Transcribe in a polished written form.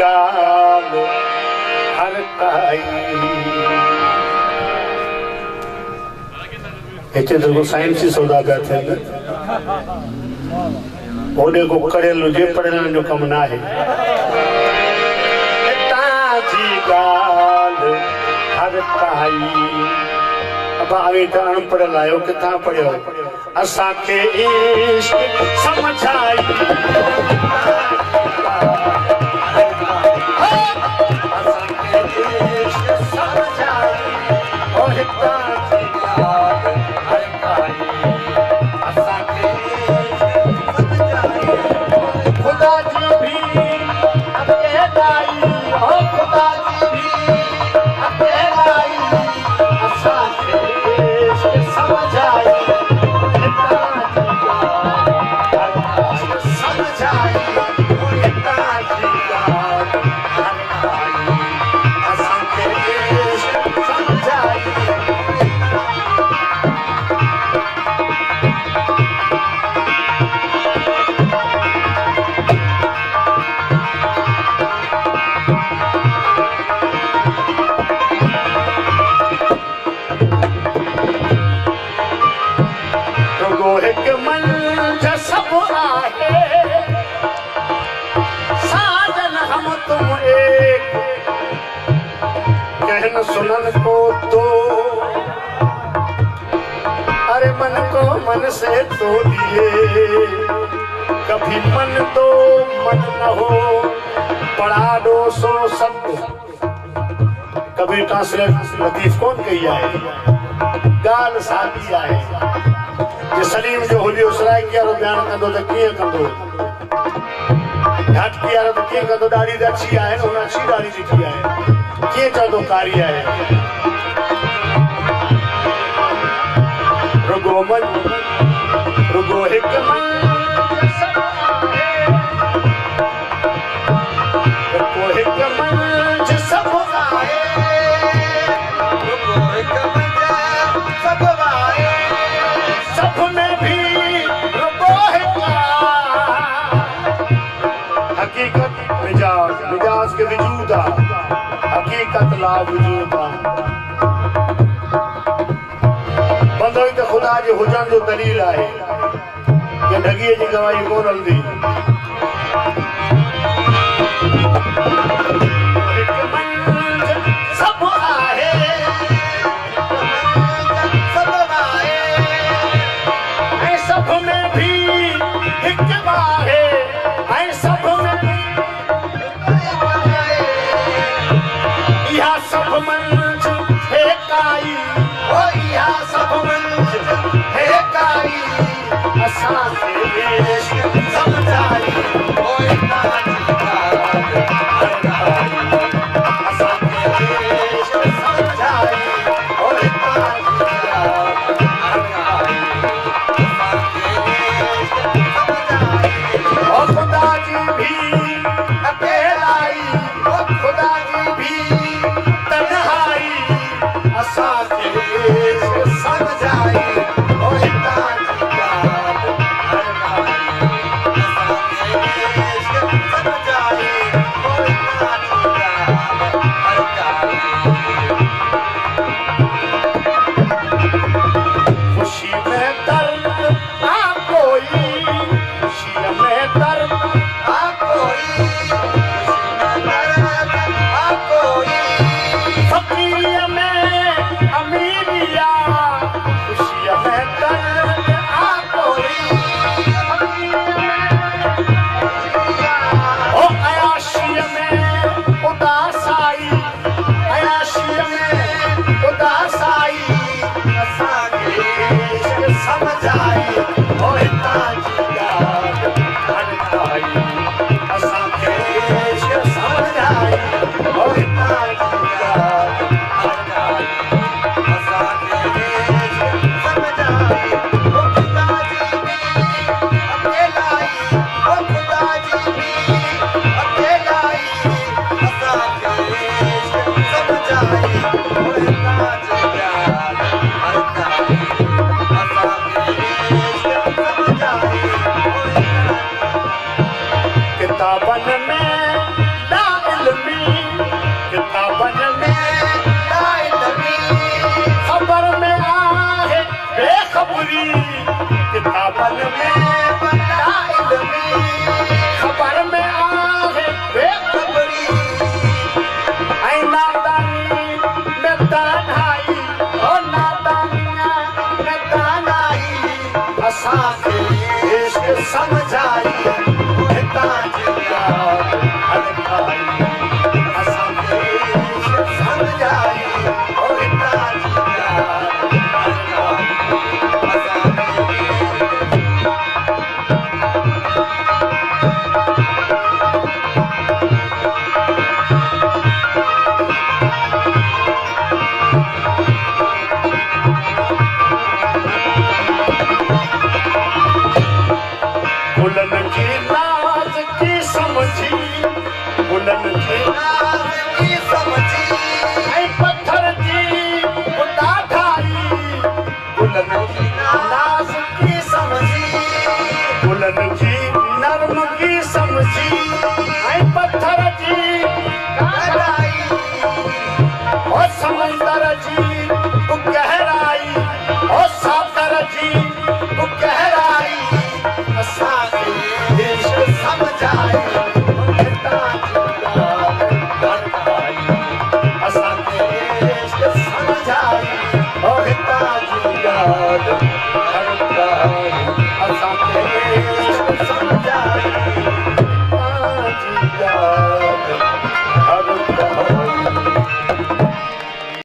गाल हर काई। हिते तो साइंसी सौदा पिया थियनि, होॾे को कड़ियल हुजे पढ़ियलनि जो कमु न आहे। हितां जी ॻाल्हि हर काई। अभी त अनपढ़ियल आहियो, किथां पढ़ियो? असांखे इश्क समझाई, असांखे इश्क समझाई, ओ हितां जी ॻाल्हि हर काई। असांखे खुदा जी भी अकेलाई, ओ खुदा जी भी अकेलाई, असांखे इश्क समझाई, हितां जी ॻाल्हि समझाई, हितां जी ॻाल्हि हर काई। असांखे इश्क समझाई। रुगो हिकु मंझ सभु आहे, साजन हम तुम एक, कहन सुनन को तो, अरे मन को मन से तो दिए, कभी मन तो मन न हो, पढ़ा दो सो शब्द। कभी ट्रांसलेट लतीफ कौन कही आहे, ॻाल्हि सादी आहे। जे सलीम जो हुलियो सराय किया बयान कंदो त कीअं कंदो, घाट किया तो कीअं कंदो, ॾाढी त अच्छी आहे न, हुन अच्छी ॾाढी लिखी आहे, कीअं चवंदो कारी आहे। रुगो मन, रुगो हिकु मन, रुगो हिकु मंझ सभु आहे, रुगो हिकु मंझ सभु आहे, सब में भी रुगो हिकु हकीकत मिजाज, मिजाज के वजूद आ, हकीकत ला वजूद आ। बंदो त खुदा जे हुजण जो दलील आहे कि ढॻीअ जी गवाही कोन हलंदी। हिकु मंझ सभु आहे, सभु आहे, ऐं सभ में भी हिकु आहे, ऐं सभ में भी इहा सभ मंझ हेकाई, ओ इहा सभ मंझ हेकाई, असांखे इश्क समझाई, ओ हितां जी ॻाल्हि हर काई। असांखे इश्क समझाई, ओ हितां जी ॻाल्हि हर काई। ओ खुदा जी भी अकेलाई, ओ खुदा जी भी तन्हाई, असांखे इश्क समझाई, ओ हितां जी ॻाल्हि हर समझी गुलनि जी नाज़की समझी ऐं पत्थर जी खुदा ठाही गुलनि जी नाज़की समझी गुलनि जी नरम की समझी ऐं पत्थर जी गहराई और समंदर जी गहराई और सागर जी गहराई असांखे देश समझाए असांखे देश समझाए और हितां जी यादि असांखे